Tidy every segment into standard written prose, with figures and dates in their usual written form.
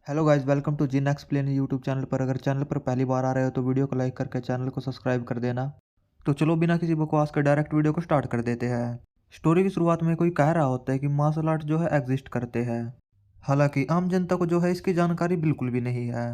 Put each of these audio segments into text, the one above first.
Hello guys, welcome to जिन explain YouTube channel पर। अगर चैनल पर पहली बार आ रहे हो तो वीडियो को लाइक करके चैनल को सब्सक्राइब कर देना। तो चलो बिना किसी बकवास के डायरेक्ट वीडियो को स्टार्ट कर देते हैं। स्टोरी की शुरुआत में कोई कह रहा होता है कि मार्शल आर्ट जो है एग्जिस्ट करते हैं। हालांकि आम जनता को जो है इसकी जानकारी बिल्कुल भी नहीं है।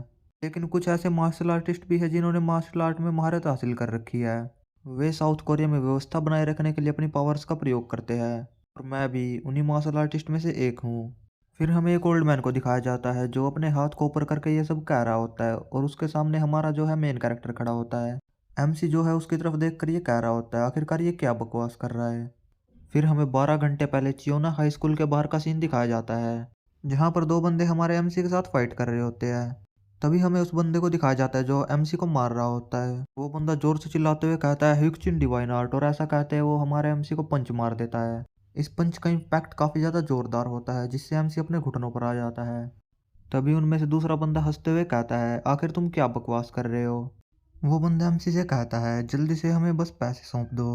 लेकिन कुछ ऐसे मार्शल आर्टिस्ट भी है जिन्होंने मार्शल आर्ट में महारत हासिल कर रखी है। वे साउथ कोरिया में व्यवस्था बनाए रखने के लिए अपनी पावर्स का प्रयोग करते हैं, और मैं भी उन्हीं मार्शल आर्टिस्ट में से एक हूँ। फिर हमें एक ओल्ड मैन को दिखाया जाता है जो अपने हाथ को ऊपर करके ये सब कह रहा होता है, और उसके सामने हमारा जो है मेन कैरेक्टर खड़ा होता है। एमसी जो है उसकी तरफ देख कर ये कह रहा होता है, आखिरकार ये क्या बकवास कर रहा है। फिर हमें 12 घंटे पहले चियोना हाई स्कूल के बाहर का सीन दिखाया जाता है, जहाँ पर दो बंदे हमारे एमसी के साथ फाइट कर रहे होते हैं। तभी हमें उस बंदे को दिखाया जाता है जो एमसी को मार रहा होता है। वो बंदा जोर से चिल्लाते हुए कहता है ह्यूक्चिन डिवाइन आर्ट, और ऐसा कहते हैं वो हमारे एमसी को पंच मार देता है। इस पंच का इम्पैक्ट काफ़ी ज़्यादा जोरदार होता है, जिससे एमसी अपने घुटनों पर आ जाता है। तभी उनमें से दूसरा बंदा हंसते हुए कहता है आखिर तुम क्या बकवास कर रहे हो। वो बंदा एमसी से कहता है जल्दी से हमें बस पैसे सौंप दो।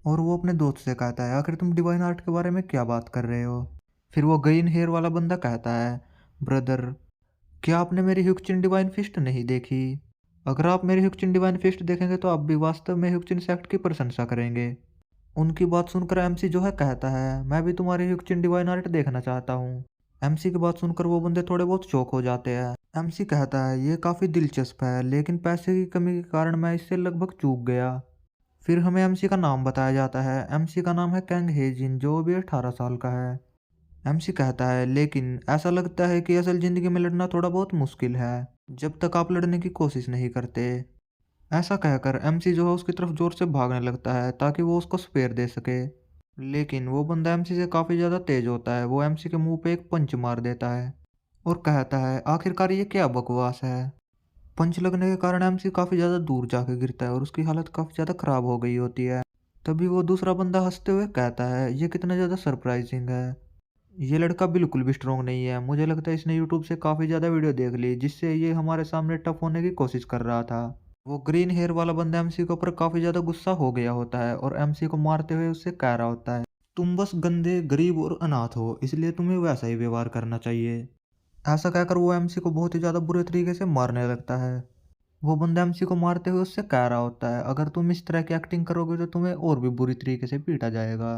और वो अपने दोस्त से कहता है आखिर तुम डिवाइन आर्ट के बारे में क्या बात कर रहे हो। फिर वो ग्रीन हेयर वाला बंदा कहता है ब्रदर, क्या आपने मेरी ह्यूक्चिन डिवाइन फिस्ट नहीं देखी? अगर आप मेरी ह्यूक्चिन डिवाइन फिस्ट देखेंगे तो आप भी वास्तव में ह्यूक्चिन सेक्ट की प्रशंसा करेंगे। उनकी बात सुनकर एमसी जो है कहता है मैं भी तुम्हारी ह्यूक्चिन डिवाइन आर्ट देखना चाहता हूँ। एमसी की बात सुनकर वो बंदे थोड़े बहुत शौक हो जाते हैं। एमसी कहता है ये काफ़ी दिलचस्प है, लेकिन पैसे की कमी के कारण मैं इससे लगभग चूक गया। फिर हमें एमसी का नाम बताया जाता है। एमसी का नाम है कैंग हेजिन, जो अभी 18 साल का है। एमसी कहता है लेकिन ऐसा लगता है कि असल ज़िंदगी में लड़ना थोड़ा बहुत मुश्किल है, जब तक आप लड़ने की कोशिश नहीं करते। ऐसा कहकर एमसी जो है उसकी तरफ जोर से भागने लगता है ताकि वो उसको स्पेयर दे सके। लेकिन वो बंदा एमसी से काफ़ी ज़्यादा तेज होता है। वो एमसी के मुंह पे एक पंच मार देता है और कहता है आखिरकार ये क्या बकवास है। पंच लगने के कारण एमसी काफ़ी ज़्यादा दूर जाके गिरता है और उसकी हालत काफ़ी ज़्यादा ख़राब हो गई होती है। तभी वो दूसरा बंदा हंसते हुए कहता है ये कितना ज़्यादा सरप्राइजिंग है। ये लड़का बिल्कुल भी स्ट्रोंग नहीं है। मुझे लगता है इसने यूट्यूब से काफ़ी ज़्यादा वीडियो देख ली, जिससे ये हमारे सामने टफ होने की कोशिश कर रहा था। वो ग्रीन हेयर वाला बंदा एमसी के ऊपर काफ़ी ज़्यादा गुस्सा हो गया होता है और एमसी को मारते हुए उससे कह रहा होता है तुम बस गंदे, गरीब और अनाथ हो, इसलिए तुम्हें वैसा ही व्यवहार करना चाहिए। ऐसा कहकर वो एमसी को बहुत ही ज़्यादा बुरे तरीके से मारने लगता है। वो बंदा एमसी को मारते हुए उससे कह रहा होता है अगर तुम इस तरह की एक्टिंग करोगे तो तुम्हें और भी बुरी तरीके से पीटा जाएगा।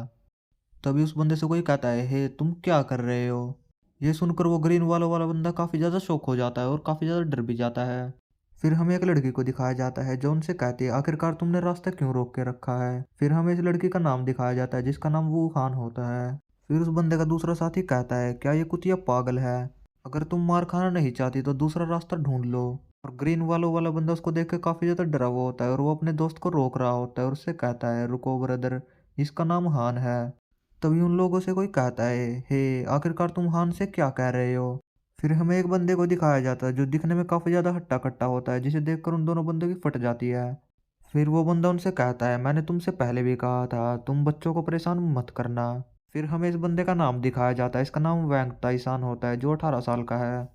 तभी उस बंदे से कोई कहता है हे तुम क्या कर रहे हो। ये सुनकर वो ग्रीन वाला वाला बंदा काफ़ी ज़्यादा शॉक हो जाता है और काफ़ी ज़्यादा डर भी जाता है। फिर हमें एक लड़की को दिखाया जाता है जो उनसे कहती है आखिरकार तुमने रास्ता क्यों रोक के रखा है। फिर हमें इस लड़की का नाम दिखाया जाता है जिसका नाम वू खान होता है। फिर उस बंदे का दूसरा साथी कहता है क्या ये कुतिया पागल है, अगर तुम मार खाना नहीं चाहती तो दूसरा रास्ता ढूंढ लो। और ग्रीन वालों वाला बंदा उसको देख के काफ़ी ज़्यादा डरा हुआ होता है और वो अपने दोस्त को रोक रहा होता है और उससे कहता है रुको ब्रदर, इसका नाम हान है। तभी उन लोगों से कोई कहता है हे आखिरकार तुम हान से क्या कह रहे हो। फिर हमें एक बंदे को दिखाया जाता है जो दिखने में काफ़ी ज़्यादा हट्टा कट्टा होता है, जिसे देखकर उन दोनों बंदों की फट जाती है। फिर वो बंदा उनसे कहता है मैंने तुमसे पहले भी कहा था तुम बच्चों को परेशान मत करना। फिर हमें इस बंदे का नाम दिखाया जाता है। इसका नाम वैंग ताइसान होता है जो 18 साल का है।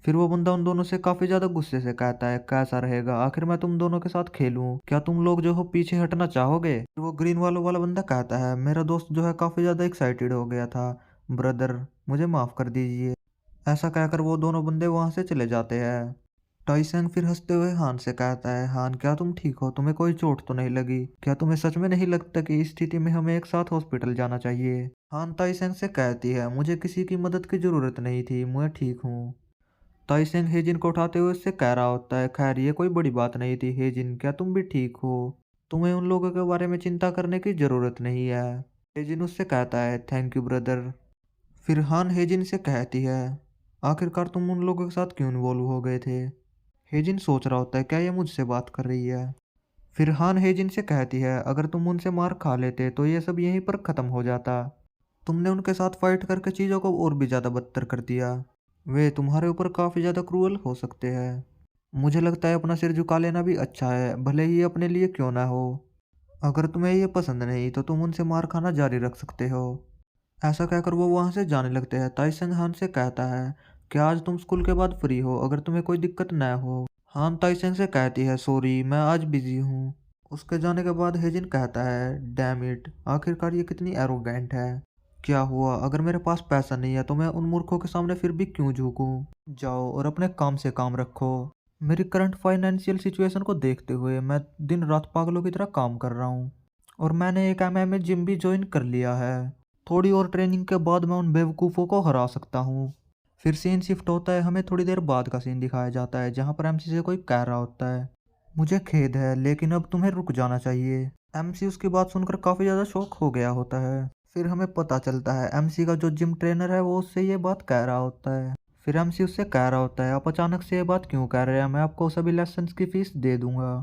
फिर वो बंदा उन दोनों से काफ़ी ज़्यादा गुस्से से कहता है कैसा रहेगा, आखिर मैं तुम दोनों के साथ खेलूं, क्या तुम लोग जो हो पीछे हटना चाहोगे। फिर वो ग्रीन वालों वाला बंदा कहता है मेरा दोस्त जो है काफ़ी ज़्यादा एक्साइटेड हो गया था, ब्रदर मुझे माफ़ कर दीजिए। ऐसा कहकर वो दोनों बंदे वहाँ से चले जाते हैं। टाइसेंग फिर हंसते हुए हान से कहता है हान क्या तुम ठीक हो, तुम्हें कोई चोट तो नहीं लगी, क्या तुम्हें सच में नहीं लगता कि इस स्थिति में हमें एक साथ हॉस्पिटल जाना चाहिए। हान ताइसेंग से कहती है मुझे किसी की मदद की ज़रूरत नहीं थी, मैं ठीक हूँ। ताइसेंग हेजिन को उठाते हुए उससे कह रहा होता है खैर ये कोई बड़ी बात नहीं थी हेजिन, क्या तुम भी ठीक हो, तुम्हें उन लोगों के बारे में चिंता करने की ज़रूरत नहीं है। हेजिन उससे कहता है थैंक यू ब्रदर। फिर हान हेजिन से कहती है आखिरकार तुम उन लोगों के साथ क्यों इन्वॉल्व हो गए थे। हेजिन सोच रहा होता है क्या ये मुझसे बात कर रही है। फिर हान हेजिन से कहती है अगर तुम उनसे मार खा लेते तो ये सब यहीं पर ख़त्म हो जाता, तुमने उनके साथ फाइट करके चीज़ों को और भी ज़्यादा बदतर कर दिया। वे तुम्हारे ऊपर काफ़ी ज़्यादा क्रूअल हो सकते हैं। मुझे लगता है अपना सिर झुका लेना भी अच्छा है, भले ही अपने लिए क्यों ना हो। अगर तुम्हें ये पसंद नहीं तो तुम उनसे मार खाना जारी रख सकते हो। ऐसा कहकर वो वहाँ से जाने लगते हैं। ताइसंग हान से कहता है क्या आज तुम स्कूल के बाद फ्री हो, अगर तुम्हें कोई दिक्कत न हो। हान ताइसंग से कहती है सॉरी मैं आज बिजी हूँ। उसके जाने के बाद हेजिन कहता है डैम इट, आखिरकार ये कितनी एरोगेंट है, क्या हुआ? अगर मेरे पास पैसा नहीं है तो मैं उन मूर्खों के सामने फिर भी क्यों झुकूं? जाओ और अपने काम से काम रखो। मेरी करंट फाइनेंशियल सिचुएशन को देखते हुए मैं दिन रात पागलों की तरह काम कर रहा हूँ और मैंने एक एमएमए जिम भी ज्वाइन कर लिया है। थोड़ी और ट्रेनिंग के बाद मैं उन बेवकूफ़ों को हरा सकता हूँ। फिर सीन शिफ्ट होता है, हमें थोड़ी देर बाद का सीन दिखाया जाता है जहाँ पर एमसी से कोई कह रहा होता है, मुझे खेद है लेकिन अब तुम्हें रुक जाना चाहिए। एमसी उसकी बात सुनकर काफ़ी ज़्यादा शॉक हो गया होता है। फिर हमें पता चलता है एमसी का जो जिम ट्रेनर है वो उससे ये बात कह रहा होता है। फिर एमसी उससे कह रहा होता है, आप अचानक से ये बात क्यों कह रहे हैं, मैं आपको सभी लेसन्स की फीस दे दूंगा।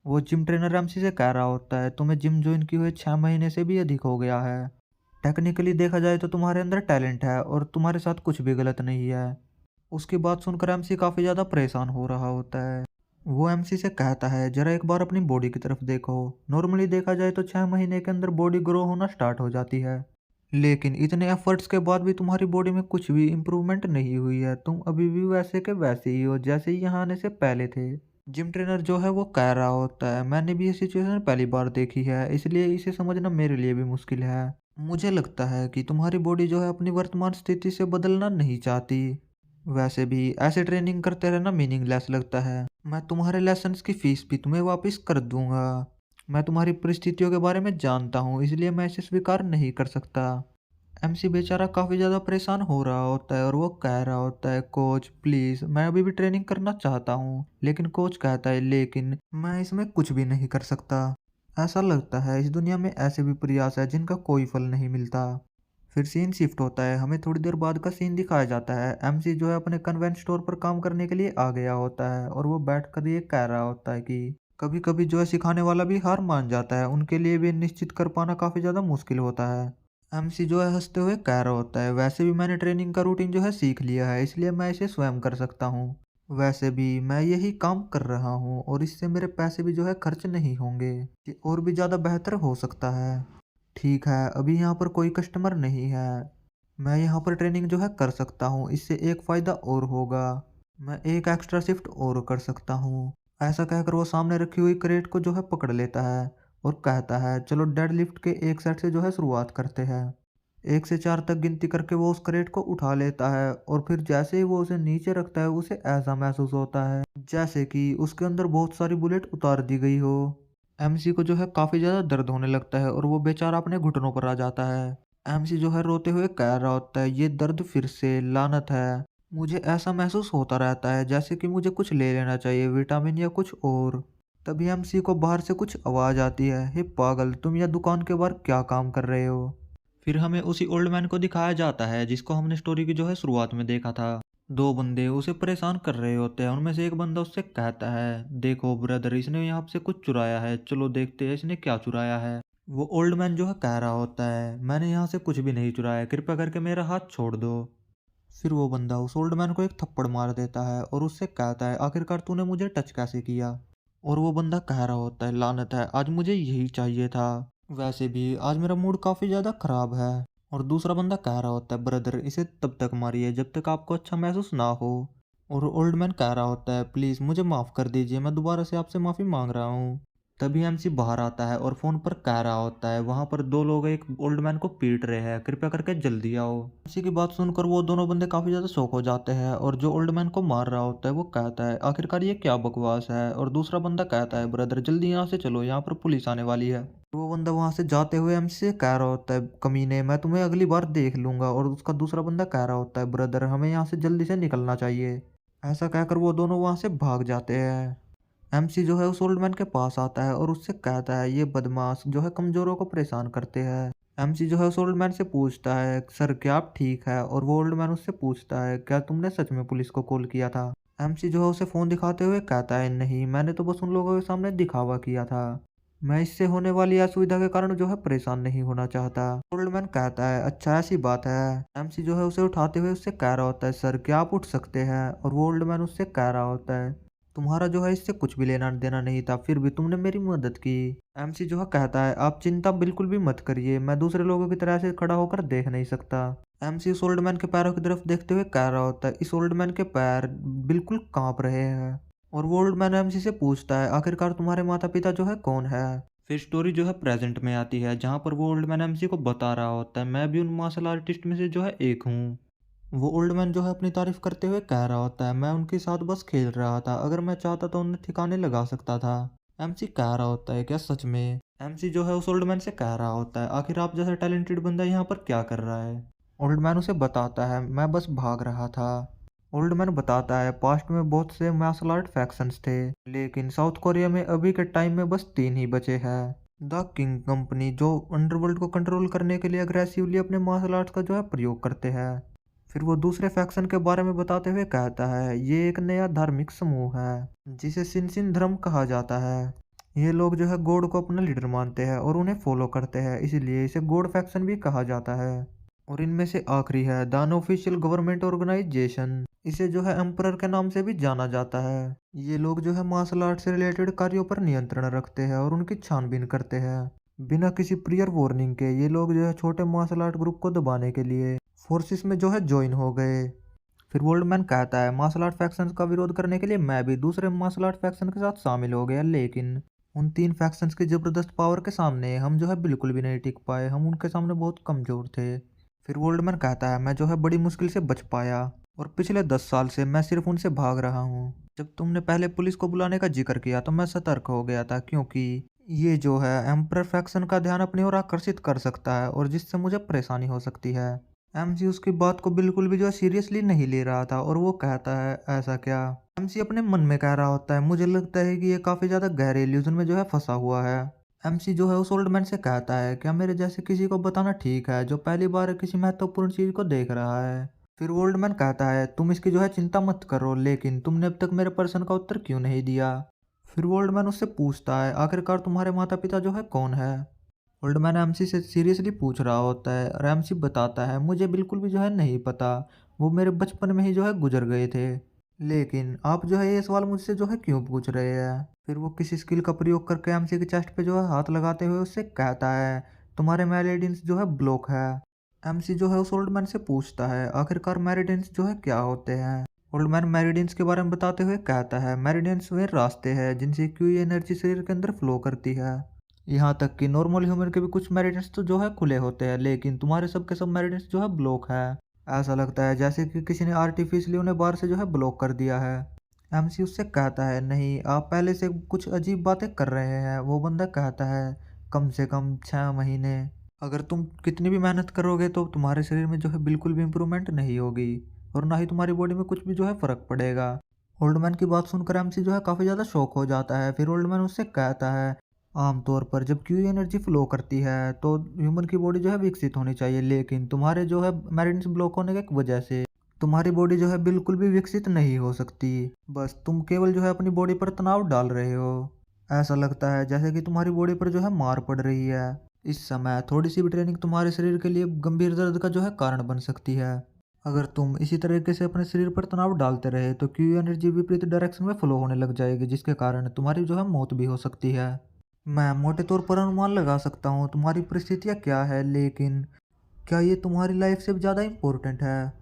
वो जिम ट्रेनर एमसी से कह रहा होता है, तुम्हें जिम ज्वाइन किए हुए 6 महीने से भी अधिक हो गया है। टेक्निकली देखा जाए तो तुम्हारे अंदर टैलेंट है और तुम्हारे साथ कुछ भी गलत नहीं है। उसकी बात सुनकर एमसी काफ़ी ज़्यादा परेशान हो रहा होता है। वो एमसी से कहता है, जरा एक बार अपनी बॉडी की तरफ देखो। नॉर्मली देखा जाए तो 6 महीने के अंदर बॉडी ग्रो होना स्टार्ट हो जाती है, लेकिन इतने एफर्ट्स के बाद भी तुम्हारी बॉडी में कुछ भी इम्प्रूवमेंट नहीं हुई है। तुम अभी भी वैसे के वैसे ही हो जैसे ही यहाँ आने से पहले थे। जिम ट्रेनर जो है वो कह रहा होता है, मैंने भी ये सिचुएशन पहली बार देखी है इसलिए इसे समझना मेरे लिए भी मुश्किल है। मुझे लगता है कि तुम्हारी बॉडी जो है अपनी वर्तमान स्थिति से बदलना नहीं चाहती। वैसे भी ऐसे ट्रेनिंग करते रहना मीनिंगलेस लगता है। मैं तुम्हारे लेसन्स की फीस भी तुम्हें वापस कर दूंगा। मैं तुम्हारी परिस्थितियों के बारे में जानता हूँ इसलिए मैं इसे स्वीकार नहीं कर सकता। एमसी बेचारा काफ़ी ज़्यादा परेशान हो रहा होता है और वो कह रहा होता है, कोच प्लीज़ मैं अभी भी ट्रेनिंग करना चाहता हूँ। लेकिन कोच कहता है, लेकिन मैं इसमें कुछ भी नहीं कर सकता। ऐसा लगता है इस दुनिया में ऐसे भी प्रयास है जिनका कोई फल नहीं मिलता। फिर सीन शिफ्ट होता है, हमें थोड़ी देर बाद का सीन दिखाया जाता है। एमसी जो है अपने कन्वेंस स्टोर पर काम करने के लिए आ गया होता है और वो बैठकर ये कह रहा होता है कि कभी कभी जो है सिखाने वाला भी हार मान जाता है, उनके लिए भी निश्चित कर पाना काफ़ी ज़्यादा मुश्किल होता है। एमसी जो है हंसते हुए कह रहा होता है, वैसे भी मैंने ट्रेनिंग का रूटीन जो है सीख लिया है इसलिए मैं इसे स्वयं कर सकता हूँ। वैसे भी मैं यही काम कर रहा हूँ और इससे मेरे पैसे भी जो है खर्च नहीं होंगे, ये और भी ज़्यादा बेहतर हो सकता है। ठीक है, अभी यहाँ पर कोई कस्टमर नहीं है, मैं यहाँ पर ट्रेनिंग जो है कर सकता हूँ। इससे एक फ़ायदा और होगा, मैं एक एक्स्ट्रा शिफ्ट और कर सकता हूँ। ऐसा कहकर वो सामने रखी हुई क्रेट को जो है पकड़ लेता है और कहता है, चलो डेड लिफ्ट के एक सेट से जो है शुरुआत करते हैं। 1 से 4 तक गिनती करके वो उस क्रेट को उठा लेता है और फिर जैसे ही वो उसे नीचे रखता है उसे ऐसा महसूस होता है जैसे कि उसके अंदर बहुत सारी बुलेट उतार दी गई हो। एमसी को जो है काफ़ी ज़्यादा दर्द होने लगता है और वो बेचारा अपने घुटनों पर आ जाता है। एमसी जो है रोते हुए कह रहा होता है, ये दर्द फिर से लानत है। मुझे ऐसा महसूस होता रहता है जैसे कि मुझे कुछ ले लेना चाहिए, विटामिन या कुछ और। तभी एमसी को बाहर से कुछ आवाज़ आती है, हे पागल तुम यह दुकान के बाहर क्या काम कर रहे हो। फिर हमें उसी ओल्ड मैन को दिखाया जाता है जिसको हमने स्टोरी की जो है शुरुआत में देखा था। दो बंदे उसे परेशान कर रहे होते हैं, उनमें से एक बंदा उससे कहता है, देखो ब्रदर इसने यहाँ से कुछ चुराया है, चलो देखते हैं इसने क्या चुराया है। वो ओल्ड मैन जो है कह रहा होता है, मैंने यहाँ से कुछ भी नहीं चुराया, कृपया करके मेरा हाथ छोड़ दो। फिर वो बंदा उस ओल्ड मैन को एक थप्पड़ मार देता है और उससे कहता है, आखिरकार तूने मुझे टच कैसे किया। और वो बंदा कह रहा होता है, लानत है आज मुझे यही चाहिए था, वैसे भी आज मेरा मूड काफ़ी ज़्यादा ख़राब है। और दूसरा बंदा कह रहा होता है, ब्रदर इसे तब तक मारिए जब तक आपको अच्छा महसूस ना हो। और ओल्ड मैन कह रहा होता है, प्लीज़ मुझे माफ़ कर दीजिए, मैं दोबारा से आपसे माफ़ी मांग रहा हूँ। तभी एमसी बाहर आता है और फ़ोन पर कह रहा होता है, वहाँ पर दो लोग एक ओल्ड मैन को पीट रहे हैं, कृपया करके जल्दी आओ। एमसी की बात सुनकर वो दोनों बंदे काफ़ी ज़्यादा शॉक हो जाते हैं और जो ओल्ड मैन को मार रहा होता है वो कहता है, आखिरकार ये क्या बकवास है। और दूसरा बंदा कहता है, ब्रदर जल्दी यहाँ से चलो, यहाँ पर पुलिस आने वाली है। वो बंदा वहाँ से जाते हुए एमसी से कह रहा होता है, कमीने मैं तुम्हें अगली बार देख लूंगा। और उसका दूसरा बंदा कह रहा होता है, ब्रदर हमें यहाँ से जल्दी से निकलना चाहिए। ऐसा कहकर वो दोनों वहाँ से भाग जाते हैं। एमसी जो है उस ओल्ड मैन के पास आता है और उससे कहता है, ये बदमाश जो है कमजोरों को परेशान करते हैं। एमसी जो है उस ओल्ड मैन से पूछता है, सर क्या आप ठीक है। और वो ओल्ड मैन उससे पूछता है, क्या तुमने सच में पुलिस को कॉल किया था। एमसी जो है उसे फ़ोन दिखाते हुए कहता है, नहीं मैंने तो बस उन लोगों के सामने दिखावा किया था, मैं इससे होने वाली असुविधा के कारण जो है परेशान नहीं होना चाहता। ओल्ड मैन कहता है, अच्छा ऐसी बात है। एमसी जो है उसे उठाते हुए उससे कह रहा होता है, सर क्या आप उठ सकते हैं। और वो ओल्ड मैन उससे कह रहा होता है, तुम्हारा जो है इससे कुछ भी लेना देना नहीं था, फिर भी तुमने मेरी मदद की। एमसी जो है कहता है, आप चिंता बिल्कुल भी मत करिए, मैं दूसरे लोगों की तरह से खड़ा होकर देख नहीं सकता। एमसी उस ओल्ड मैन के पैरों की तरफ देखते हुए कह रहा होता है, इस ओल्ड मैन के पैर बिल्कुल कांप रहे हैं। और वो ओल्ड मैन एमसी से पूछता है, आखिरकार तुम्हारे माता पिता जो है कौन है। फिर स्टोरी जो है प्रेजेंट में आती है, जहाँ पर वो ओल्ड मैन एमसी को बता रहा होता है मैं भी उन मार्शल आर्टिस्ट में से जो है एक हूँ। वो ओल्ड मैन जो है अपनी तारीफ करते हुए कह रहा होता है मैं उनके साथ बस खेल रहा था, अगर मैं चाहता तो उन्हें ठिकाने लगा सकता था। एमसी कह रहा होता है क्या सच में? एमसी जो है उस ओल्ड मैन से कह रहा होता है आखिर आप जैसा टैलेंटेड बंदा यहाँ पर क्या कर रहा है? ओल्ड मैन उसे बताता है मैं बस भाग रहा था। ओल्ड मैन बताता है पास्ट में बहुत से मार्शल आर्ट फैक्शंस थे, लेकिन साउथ कोरिया में अभी के टाइम में बस 3 ही बचे हैं। द किंग कंपनी जो अंडरवर्ल्ड को कंट्रोल करने के लिए अग्रेसिवली अपने मार्शल आर्ट्स का जो है प्रयोग करते हैं। फिर वो दूसरे फैक्शन के बारे में बताते हुए कहता है ये एक नया धार्मिक समूह है जिसे शिनशिन धर्म कहा जाता है। ये लोग जो है गॉड को अपना लीडर मानते हैं और उन्हें फॉलो करते हैं, इसलिए इसे गॉड फैक्शन भी कहा जाता है। और इनमें से आखिरी है द अनऑफिशियल गवर्नमेंट ऑर्गेनाइजेशन, इसे जो है एम्परर के नाम से भी जाना जाता है। ये लोग जो है मार्शल आर्ट से रिलेटेड कार्यों पर नियंत्रण रखते हैं और उनकी छानबीन करते हैं। बिना किसी प्रियर वार्निंग के ये लोग जो है छोटे मार्शल आर्ट ग्रुप को दबाने के लिए फोर्सेस में जो है ज्वाइन हो गए। फिर वोल्डमैन कहता है मार्शल आर्ट फैक्शन का विरोध करने के लिए मैं भी दूसरे मार्शल आर्ट फैक्शन के साथ शामिल हो गया, लेकिन उन 3 फैक्शंस की जबरदस्त पावर के सामने हम जो है बिल्कुल भी नहीं टिक पाए, हम उनके सामने बहुत कमजोर थे। फिर वोल्डमैन कहता है मैं जो है बड़ी मुश्किल से बच पाया और पिछले 10 साल से मैं सिर्फ उनसे भाग रहा हूँ। जब तुमने पहले पुलिस को बुलाने का जिक्र किया तो मैं सतर्क हो गया था, क्योंकि ये जो है एम्परर फैक्शन का ध्यान अपनी ओर आकर्षित कर सकता है और जिससे मुझे परेशानी हो सकती है। एमसी उसकी बात को बिल्कुल भी जो है सीरियसली नहीं ले रहा था और वो कहता है ऐसा क्या? एमसी अपने मन में कह रहा होता है मुझे लगता है कि ये काफी ज्यादा गहरे इल्यूजन में जो है फंसा हुआ है। एमसी जो है उस ओल्ड मैन से कहता है क्या मेरे जैसे किसी को बताना ठीक है जो पहली बार किसी महत्वपूर्ण चीज को देख रहा है? फिर वो ओल्ड मैन कहता है तुम इसकी जो है चिंता मत करो, लेकिन तुमने अब तक मेरे प्रश्न का उत्तर क्यों नहीं दिया? फिर वो ओल्ड मैन उससे पूछता है आखिरकार तुम्हारे माता पिता जो है कौन है? ओल्ड मैन एमसी से सीरियसली पूछ रहा होता है और एमसी बताता है मुझे बिल्कुल भी जो है नहीं पता, वो मेरे बचपन में ही जो है गुजर गए थे। लेकिन आप जो है ये सवाल मुझसे जो है क्यों पूछ रहे हैं? फिर वो किसी स्किल का प्रयोग करके एमसी के चेस्ट पे जो है हाथ लगाते हुए उससे कहता है तुम्हारे मैरिडियंस जो है ब्लॉक है। एमसी जो है उस ओल्ड मैन से पूछता है आखिरकार मैरिडियंस जो है क्या होते हैं? ओल्ड मैन मैरिडियंस के बारे में बताते हुए कहता है मैरिडियंस वे रास्ते हैं जिनसे क्यू एनर्जी शरीर के अंदर फ्लो करती है। यहाँ तक कि नॉर्मल ह्यूमन के भी कुछ मेरिडियंस तो जो है खुले होते हैं, लेकिन तुम्हारे सबके सब मेरिडियंस जो है ब्लॉक है। ऐसा लगता है जैसे कि किसी ने आर्टिफिशियली उन्हें बाहर से जो है ब्लॉक कर दिया है। एमसी उससे कहता है नहीं आप पहले से कुछ अजीब बातें कर रहे हैं। वो बंदा कहता है कम से कम 6 महीने। अगर तुम कितनी भी मेहनत करोगे तो तुम्हारे शरीर में जो है बिल्कुल भी इम्प्रूवमेंट नहीं होगी और ना ही तुम्हारी बॉडी में कुछ भी जो है फर्क पड़ेगा। ओल्ड मैन की बात सुनकर एमसी जो है काफी ज्यादा शॉक हो जाता है। फिर ओल्ड मैन उससे कहता है आमतौर पर जब क्यू एनर्जी फ्लो करती है तो ह्यूमन की बॉडी जो है विकसित होनी चाहिए, लेकिन तुम्हारे जो है मैरिडियंस ब्लॉक होने की वजह से तुम्हारी बॉडी जो है बिल्कुल भी विकसित नहीं हो सकती। बस तुम केवल जो है अपनी बॉडी पर तनाव डाल रहे हो। ऐसा लगता है जैसे कि तुम्हारी बॉडी पर जो है मार पड़ रही है। इस समय थोड़ी सी भी ट्रेनिंग तुम्हारे शरीर के लिए गंभीर दर्द का जो है कारण बन सकती है। अगर तुम इसी तरीके से अपने शरीर पर तनाव डालते रहे तो क्यू एनर्जी विपरीत डायरेक्शन में फ्लो होने लग जाएगी, जिसके कारण तुम्हारी जो है मौत भी हो सकती है। मैं मोटे तौर पर अनुमान लगा सकता हूँ तुम्हारी परिस्थितियाँ क्या है, लेकिन क्या ये तुम्हारी लाइफ से ज़्यादा इम्पोर्टेंट है?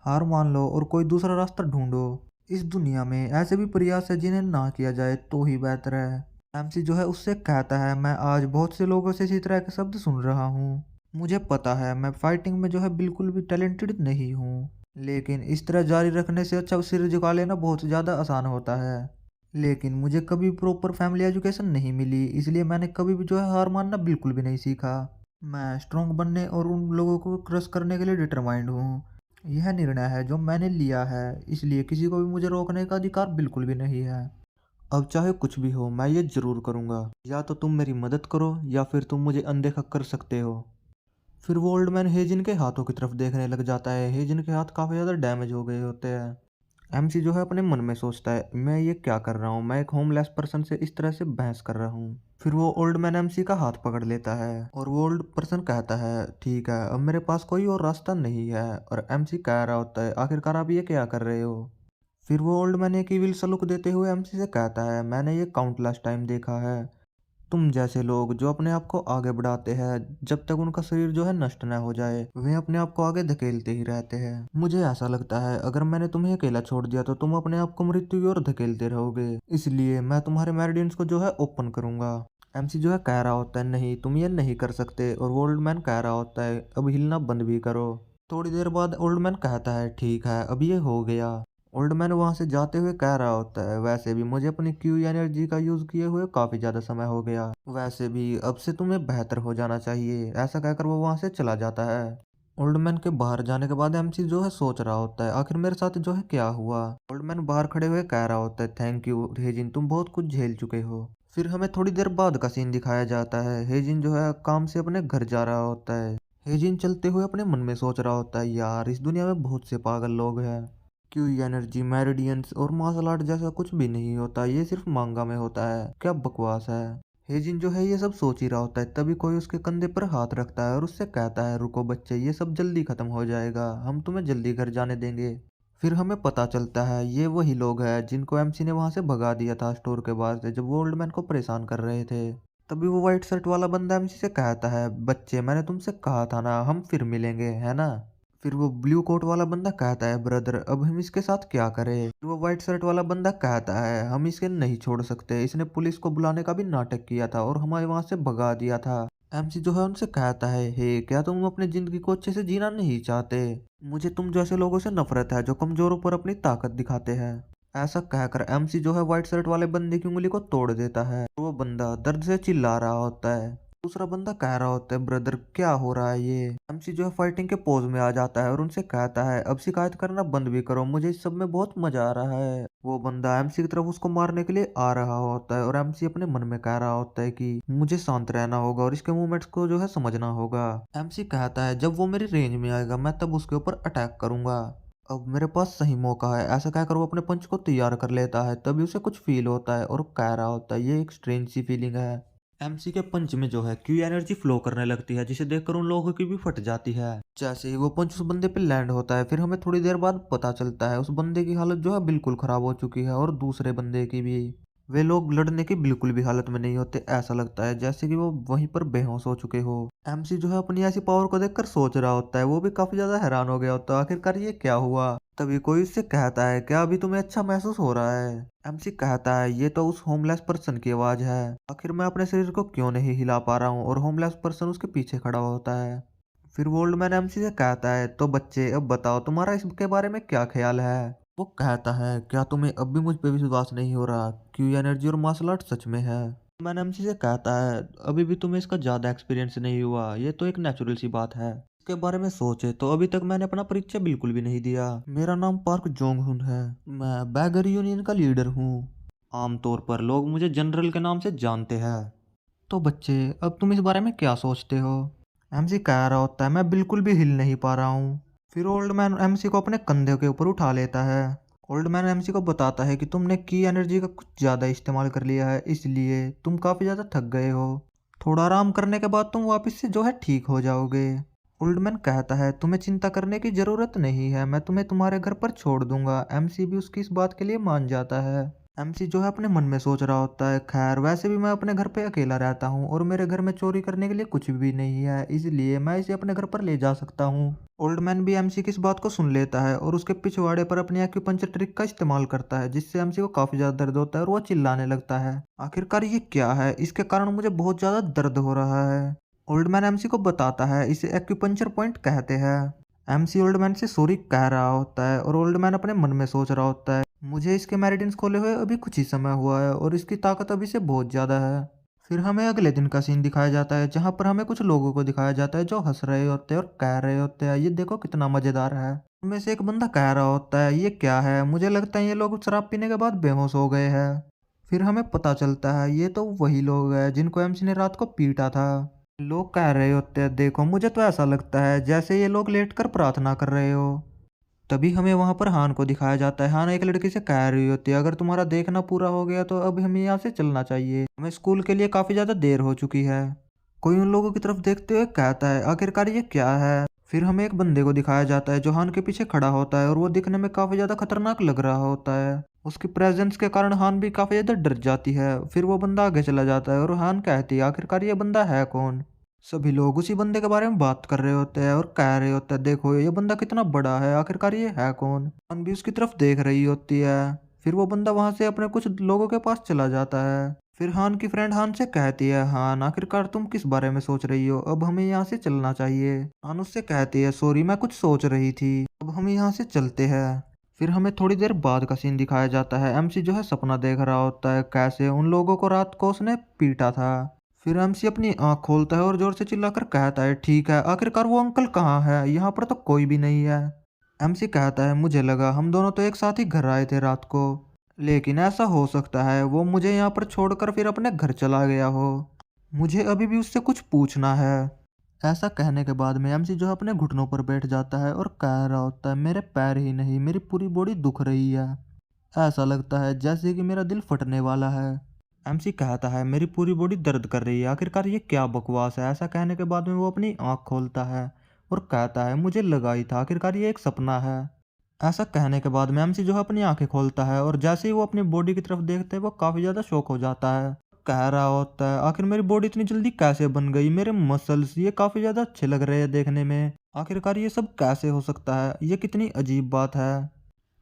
हार मान लो और कोई दूसरा रास्ता ढूंढो। इस दुनिया में ऐसे भी प्रयास है जिन्हें ना किया जाए तो ही बेहतर है। एमसी जो है उससे कहता है मैं आज बहुत से लोगों से इसी तरह के शब्द सुन रहा हूँ। मुझे पता है मैं फाइटिंग में जो है बिल्कुल भी टैलेंटेड नहीं हूँ, लेकिन इस तरह जारी रखने से अच्छा सिर झुका लेना बहुत ज़्यादा आसान होता है। लेकिन मुझे कभी प्रॉपर फैमिली एजुकेशन नहीं मिली, इसलिए मैंने कभी भी जो है हार मानना बिल्कुल भी नहीं सीखा। मैं स्ट्रॉन्ग बनने और उन लोगों को क्रश करने के लिए डिटरमाइंड हूँ। यह निर्णय है जो मैंने लिया है, इसलिए किसी को भी मुझे रोकने का अधिकार बिल्कुल भी नहीं है। अब चाहे कुछ भी हो मैं ये जरूर करूँगा, या तो तुम मेरी मदद करो या फिर तुम मुझे अनदेखा कर सकते हो। फिर वो ओल्ड मैन हेजिन के हाथों की तरफ देखने लग जाता है। हेजिन के हाथ काफ़ी ज़्यादा डैमेज हो गए होते हैं। एमसी जो है अपने मन में सोचता है मैं ये क्या कर रहा हूँ, मैं एक होमलेस पर्सन से इस तरह से बहस कर रहा हूँ। फिर वो ओल्ड मैन एमसी का हाथ पकड़ लेता है और वो ओल्ड पर्सन कहता है ठीक है अब मेरे पास कोई और रास्ता नहीं है। और एमसी कह रहा होता है आखिरकार आप ये क्या कर रहे हो? फिर वो ओल्ड मैन एक इविल सलूक देते हुए एमसी से कहता है मैंने ये काउंटलेस टाइम देखा है। तुम जैसे लोग जो अपने आप को आगे बढ़ाते हैं जब तक उनका शरीर जो है नष्ट न हो जाए, वे अपने आप को आगे धकेलते ही रहते हैं। मुझे ऐसा लगता है अगर मैंने तुम्हें अकेला छोड़ दिया तो तुम अपने आप को मृत्यु की ओर धकेलते रहोगे, इसलिए मैं तुम्हारे मेरिडियंस को जो है ओपन करूंगा। एमसी जो है कह रहा होता है नहीं तुम ये नहीं कर सकते, और वो ओल्ड मैन कह रहा होता है अब हिलना बंद भी करो। थोड़ी देर बाद ओल्ड मैन कहता है ठीक है अब ये हो गया। ओल्ड मैन वहां से जाते हुए कह रहा होता है वैसे भी मुझे अपनी क्यू एनर्जी का यूज किए हुए काफी ज्यादा समय हो गया, वैसे भी अब से तुम्हें बेहतर हो जाना चाहिए। ऐसा कहकर वो वहां से चला जाता है। ओल्ड मैन के बाहर जाने के बाद एमसी जो है सोच रहा होता है आखिर मेरे साथ जो है क्या हुआ। ओल्ड मैन बाहर खड़े हुए कह रहा होता है थैंक यू हेजिन, तुम बहुत कुछ झेल चुके हो। फिर हमें थोड़ी देर बाद का सीन दिखाया जाता है। हेजिन जो है काम से अपने घर जा रहा होता है। हेजिन चलते हुए अपने मन में सोच रहा होता है यार इस दुनिया में बहुत से पागल लोग हैं। क्यू एनर्जी मेरिडियंस और मार्शल आर्ट जैसा कुछ भी नहीं होता, ये सिर्फ मांगा में होता है, क्या बकवास है। हेजिन जो है ये सब सोच ही रहा होता है तभी कोई उसके कंधे पर हाथ रखता है और उससे कहता है रुको बच्चे ये सब जल्दी खत्म हो जाएगा, हम तुम्हें जल्दी घर जाने देंगे। फिर हमें पता चलता है ये वही लोग हैं जिनको एमसी ने वहां से भगा दिया था स्टोर के बाहर से जब वो ओल्ड मैन को परेशान कर रहे थे। तभी वो व्हाइट शर्ट वाला बंदा एमसी से कहता है बच्चे मैंने तुमसे कहा था ना हम फिर मिलेंगे है ना। फिर वो ब्लू कोट वाला बंदा कहता है ब्रदर अब हम इसके साथ क्या करें। फिर वो व्हाइट शर्ट वाला बंदा कहता है हम इसे नहीं छोड़ सकते, इसने पुलिस को बुलाने का भी नाटक किया था और हमारे वहां से भगा दिया था। एमसी जो है उनसे कहता है हे क्या तुम अपनी जिंदगी को अच्छे से जीना नहीं चाहते, मुझे तुम जैसे लोगों से नफरत है जो कमजोरों पर अपनी ताकत दिखाते हैं। ऐसा कहकर एमसी जो है व्हाइट शर्ट वाले बंदे की उंगली को तोड़ देता है और वो बंदा दर्द से चिल्ला रहा होता है। दूसरा बंदा कह रहा होता है ब्रदर क्या हो रहा है ये। एमसी जो है फाइटिंग के पोज में आ जाता है और उनसे कहता है अब शिकायत करना बंद भी करो, मुझे इस सब में बहुत मजा आ रहा है। वो बंदा एमसी की तरफ उसको मारने के लिए आ रहा होता है और एमसी अपने मन में कह रहा होता है कि मुझे शांत रहना होगा और इसके मूवमेंट्स को जो है समझना होगा। एमसी कहता है जब वो मेरी रेंज में आएगा मैं तब उसके ऊपर अटैक करूंगा, अब मेरे पास सही मौका है। ऐसा कहकर वो अपने पंच को तैयार कर लेता है तभी उसे कुछ फील होता है और कह रहा होता है ये एक स्ट्रेंज सी फीलिंग है। एमसी के पंच में जो है क्यू एनर्जी फ्लो करने लगती है जिसे देखकर उन लोगों की भी फट जाती है। जैसे ही वो पंच उस बंदे पे लैंड होता है फिर हमें थोड़ी देर बाद पता चलता है उस बंदे की हालत जो है बिल्कुल खराब हो चुकी है और दूसरे बंदे की भी। वे लोग लड़ने की बिल्कुल भी हालत में नहीं होते, ऐसा लगता है जैसे कि वो वहीं पर बेहोश हो चुके हो। एमसी जो है अपनी ऐसी पावर को देखकर सोच रहा होता है, वो भी काफी ज्यादा हैरान हो गया होता है आखिरकार ये क्या हुआ। तभी कोई उससे कहता है क्या अभी तुम्हें अच्छा महसूस हो रहा है। एमसी कहता है ये तो उस होमलेस पर्सन की आवाज है, आखिर मैं अपने शरीर को क्यों नहीं हिला पा रहा हूँ, और होमलेस पर्सन उसके पीछे खड़ा होता है। फिर वो ओल्ड मैन एमसी से कहता है तो बच्चे अब बताओ तुम्हारा इसके बारे में क्या ख्याल है। वो कहता है क्या तुम्हें अब भी मुझ पे विश्वास नहीं हो रहा, क्यू एनर्जी और मार्शल आर्ट सच में है। मैन एमसी से कहता है अभी भी तुम्हें इसका ज्यादा एक्सपीरियंस नहीं हुआ, ये तो एक नेचुरल सी बात है। इसके बारे में सोचे तो अभी तक मैंने अपना परिचय बिल्कुल भी नहीं दिया। मेरा नाम पार्क जोंग हुन है, मैं बैगर यूनियन का लीडर हूँ। आमतौर पर लोग मुझे जनरल के नाम से जानते हैं। तो बच्चे अब तुम इस बारे में क्या सोचते हो। एमसी कह रहा होता है मैं बिल्कुल भी हिल नहीं पा रहा हूँ। फिर ओल्ड मैन एमसी को अपने कंधे के ऊपर उठा लेता है। ओल्ड मैन एमसी को बताता है कि तुमने की एनर्जी का कुछ ज़्यादा इस्तेमाल कर लिया है इसलिए तुम काफ़ी ज़्यादा थक गए हो, थोड़ा आराम करने के बाद तुम वापस से जो है ठीक हो जाओगे। ओल्ड मैन कहता है तुम्हें चिंता करने की ज़रूरत नहीं है, मैं तुम्हें तुम्हारे घर पर छोड़ दूंगा। एमसी भी उसकी इस बात के लिए मान जाता है। एमसी जो है अपने मन में सोच रहा होता है खैर वैसे भी मैं अपने घर पे अकेला रहता हूँ और मेरे घर में चोरी करने के लिए कुछ भी नहीं है, इसलिए मैं इसे अपने घर पर ले जा सकता हूँ। ओल्ड मैन भी एमसी की इस बात को सुन लेता है और उसके पिछवाड़े पर अपनी एक्यूपंचर ट्रिक का इस्तेमाल करता है जिससे एमसी को काफी ज्यादा दर्द होता है और वो चिल्लाने लगता है आखिरकार ये क्या है, इसके कारण मुझे बहुत ज्यादा दर्द हो रहा है। ओल्ड मैन एमसी को बताता है इसे एक्यूपंचर पॉइंट कहते हैं। एमसी ओल्ड मैन से सॉरी कह रहा होता है और ओल्ड मैन अपने मन में सोच रहा होता है मुझे इसके मेरिडियंस खोले हुए अभी कुछ ही समय हुआ है और इसकी ताकत अभी से बहुत ज़्यादा है। फिर हमें अगले दिन का सीन दिखाया जाता है जहाँ पर हमें कुछ लोगों को दिखाया जाता है जो हंस रहे होते हैं और कह रहे होते हैं ये देखो कितना मज़ेदार है। उनमें से एक बंदा कह रहा होता है ये क्या है, मुझे लगता है ये लोग शराब पीने के बाद बेहोश हो गए हैं। फिर हमें पता चलता है ये तो वही लोग हैं जिनको एमसी ने रात को पीटा था। लोग कह रहे होते हैं देखो मुझे तो ऐसा लगता है जैसे ये लोग लेटकर प्रार्थना कर रहे हो। तभी हमें वहां पर हान को दिखाया जाता है। हान एक लड़की से कह रही होती है अगर तुम्हारा देखना पूरा हो गया तो अब हमें यहाँ से चलना चाहिए, हमें स्कूल के लिए काफी ज्यादा देर हो चुकी है। कोई उन लोगों की तरफ देखते हुए कहता है आखिरकार ये क्या है। फिर हमें एक बंदे को दिखाया जाता है जो हान के पीछे खड़ा होता है और वो दिखने में काफी ज्यादा खतरनाक लग रहा होता है। उसकी प्रेजेंस के कारण हान भी काफी ज्यादा डर जाती है। फिर वो बंदा आगे चला जाता है और हान कहती है आखिरकार ये बंदा है कौन। सभी लोग उसी बंदे के बारे में बात कर रहे होते हैं और कह रहे होते हैं देखो ये बंदा कितना बड़ा है, आखिरकार ये है कौन। अन भी उसकी तरफ देख रही होती है। फिर वो बंदा वहां से अपने कुछ लोगों के पास चला जाता है। फिर हान की फ्रेंड हान से कहती है, हान आखिरकार तुम किस बारे में सोच रही हो, अब हमें यहाँ से चलना चाहिए। हान उससे कहती है, सॉरी मैं कुछ सोच रही थी, अब हम यहाँ से चलते हैं। फिर हमें थोड़ी देर बाद का सीन दिखाया जाता है। एमसी जो है सपना देख रहा होता है कैसे उन लोगों को रात को उसने पीटा था। फिर एमसी अपनी आंख खोलता है और जोर से चिल्लाकर कहता है, ठीक है आखिरकार वो अंकल कहाँ है, यहाँ पर तो कोई भी नहीं है। एमसी कहता है, मुझे लगा हम दोनों तो एक साथ ही घर आए थे रात को, लेकिन ऐसा हो सकता है वो मुझे यहाँ पर छोड़कर फिर अपने घर चला गया हो। मुझे अभी भी उससे कुछ पूछना है। ऐसा कहने के बाद में एमसी जो है अपने घुटनों पर बैठ जाता है और कह रहा होता है, मेरे पैर ही नहीं मेरी पूरी बॉडी दुख रही है, ऐसा लगता है जैसे कि मेरा दिल फटने वाला है। एमसी कहता है, मेरी पूरी बॉडी दर्द कर रही है, आखिरकार ये क्या बकवास है। ऐसा कहने के बाद में वो अपनी आंख खोलता है और कहता है, मुझे लगा ही था आखिरकार ये एक सपना है। ऐसा कहने के बाद में एमसी जो है अपनी आंखें खोलता है और जैसे ही वो अपनी बॉडी की तरफ देखते है वो काफ़ी ज़्यादा शॉक हो जाता है। कह रहा होता है, आखिर मेरी बॉडी इतनी जल्दी कैसे बन गई, मेरे मसल्स ये काफ़ी ज़्यादा अच्छे लग रहे हैं देखने में, आखिरकार ये सब कैसे हो सकता है, ये कितनी अजीब बात है।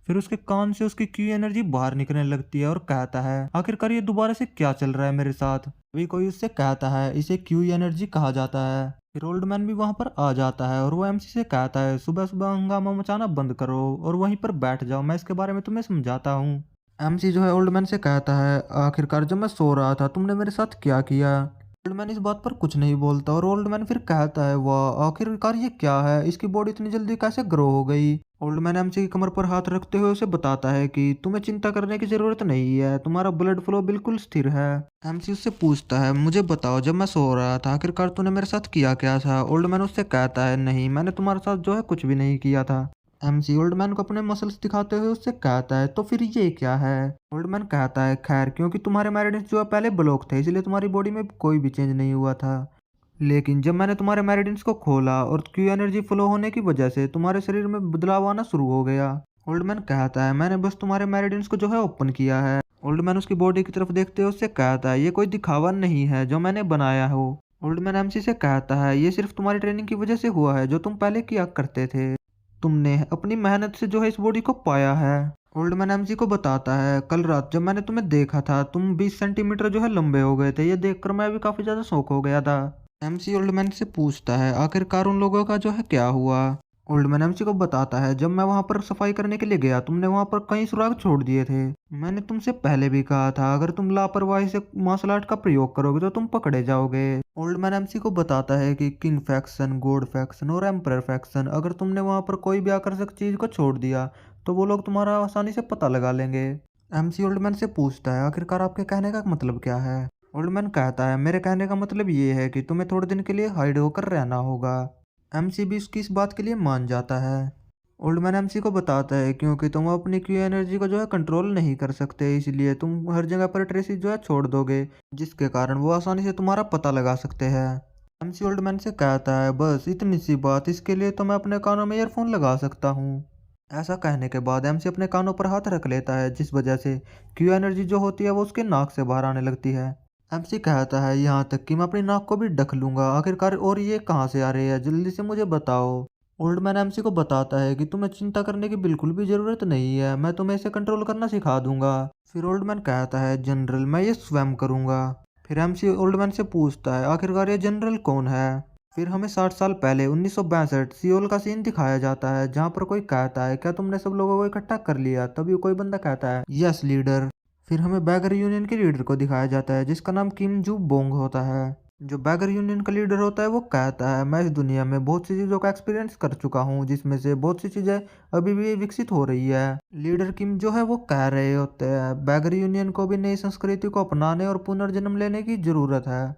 फिर उसके कान से उसकी क्यू एनर्जी बाहर निकलने लगती है और कहता है, आखिरकार ये दोबारा से क्या चल रहा है मेरे साथ। अभी कोई उससे कहता है, इसे क्यू एनर्जी कहा जाता है। फिर ओल्ड मैन भी वहां पर आ जाता है और वो एमसी से कहता है, सुबह सुबह हंगामा मचाना बंद करो और वहीं पर बैठ जाओ, मैं इसके बारे में तुम्हें समझाता हूँ। एमसी जो है ओल्ड मैन से कहता है, आखिरकार जब मैं सो रहा था तुमने मेरे साथ क्या किया। ओल्ड मैन इस बात पर कुछ नहीं बोलता और ओल्ड मैन फिर कहता है, वाह आखिरकार ये क्या है, इसकी बॉडी इतनी जल्दी कैसे ग्रो हो गई। ओल्ड मैन एमसी की कमर पर हाथ रखते हुए उसे बताता है कि तुम्हें चिंता करने की जरूरत नहीं है, तुम्हारा ब्लड फ्लो बिल्कुल स्थिर है। एमसी उससे पूछता है, मुझे बताओ जब मैं सो रहा था आखिरकार तूने मेरे साथ किया क्या था। ओल्ड मैन उससे कहता है, नहीं मैंने तुम्हारे साथ जो है कुछ भी नहीं किया था। एमसी ओल्ड मैन को अपने मसल्स दिखाते हुए उससे कहता है, तो फिर ये क्या है। ओल्ड मैन कहता है, खैर क्योंकि तुम्हारे मैरिडेंस जो है पहले ब्लॉक थे इसलिए तुम्हारी बॉडी में कोई भी चेंज नहीं हुआ था, लेकिन जब मैंने तुम्हारे मैरिडेंस को खोला और क्यू एनर्जी फ्लो होने की वजह से तुम्हारे शरीर में बदलाव आना शुरू हो गया। ओल्ड मैन कहता है, मैंने बस तुम्हारे मैरिडेंस को जो है ओपन किया है। ओल्ड मैन उसकी बॉडी की तरफ देखते हुए उससे कहता है, ये कोई दिखावा नहीं है जो मैंने बनाया हो। ओल्ड मैन एमसी से कहता है, ये सिर्फ तुम्हारी ट्रेनिंग की वजह से हुआ है जो तुम पहले किया करते थे, तुमने अपनी मेहनत से जो है इस बॉडी को पाया है। ओल्ड मैन एमसी को बताता है, कल रात जब मैंने तुम्हें देखा था तुम 20 सेंटीमीटर जो है लंबे हो गए थे, ये देखकर मैं भी काफी ज्यादा शौक हो गया था। एमसी ओल्ड मैन से पूछता है, आखिरकार उन लोगों का जो है क्या हुआ। ओल्ड मैन एमसी को बताता है, जब मैं वहां पर सफाई करने के लिए गया तुमने वहां पर कई सुराग छोड़ दिए थे, मैंने तुमसे पहले भी कहा था अगर तुम लापरवाही से मार्शल आर्ट का प्रयोग करोगे तो तुम पकड़े जाओगे। ओल्ड मैन एमसी को बताता है कि किंग फैक्शन, गॉड फैक्शन और एम्परर फैक्शन, अगर तुमने वहां पर कोई भी आकर्षक चीज को छोड़ दिया तो वो लोग तुम्हारा आसानी से पता लगा लेंगे। एमसी ओल्ड मैन से पूछता है, आखिरकार आपके कहने का मतलब क्या है। ओल्ड मैन कहता है, मेरे कहने का मतलब ये है कि तुम्हें थोड़े दिन के लिए हाइड होकर रहना होगा। एमसी भी उसकी इस बात के लिए मान जाता है। ओल्ड मैन एमसी को बताता है, क्योंकि तुम अपनी क्यू एनर्जी को जो है कंट्रोल नहीं कर सकते इसलिए तुम हर जगह पर ट्रेसेस जो है छोड़ दोगे, जिसके कारण वो आसानी से तुम्हारा पता लगा सकते हैं। एमसी ओल्ड मैन से कहता है, बस इतनी सी बात, इसके लिए तो मैं अपने कानों में ईयरफोन लगा सकता हूँ। ऐसा कहने के बाद एमसी अपने कानों पर हाथ रख लेता है जिस वजह से क्यू एनर्जी जो होती है वो उसके नाक से बाहर आने लगती है। एमसी कहता है, यहाँ तक कि मैं अपनी नाक को भी ढक लूंगा आखिरकार, और ये कहाँ से आ रही है, जल्दी से मुझे बताओ। ओल्ड मैन एमसी को बताता है कि तुम्हें चिंता करने की बिल्कुल भी जरूरत नहीं है, मैं तुम्हें इसे कंट्रोल करना सिखा दूंगा। फिर ओल्ड मैन कहता है, जनरल मैं ये स्वयं करूंगा। फिर एमसी ओल्ड मैन से पूछता है, आखिरकार ये जनरल कौन है। फिर हमें 60 साल पहले 1962 सियोल का सीन दिखाया जाता है जहाँ पर कोई कहता है, क्या तुमने सब लोगों को इकट्ठा कर लिया। तभी कोई बंदा कहता है, यस लीडर। फिर हमें बैगर यूनियन के लीडर को दिखाया जाता है जिसका नाम किम जू बोंग होता है। जो बैगर यूनियन का लीडर होता है वो कहता है, मैं इस दुनिया में बहुत सी चीज़ों का एक्सपीरियंस कर चुका हूँ जिसमें से बहुत सी चीज़ें अभी भी विकसित हो रही है। लीडर किम जो है वो कह रहे होते हैं, बैगर यूनियन को भी नई संस्कृति को अपनाने और पुनर्जन्म लेने की ज़रूरत है,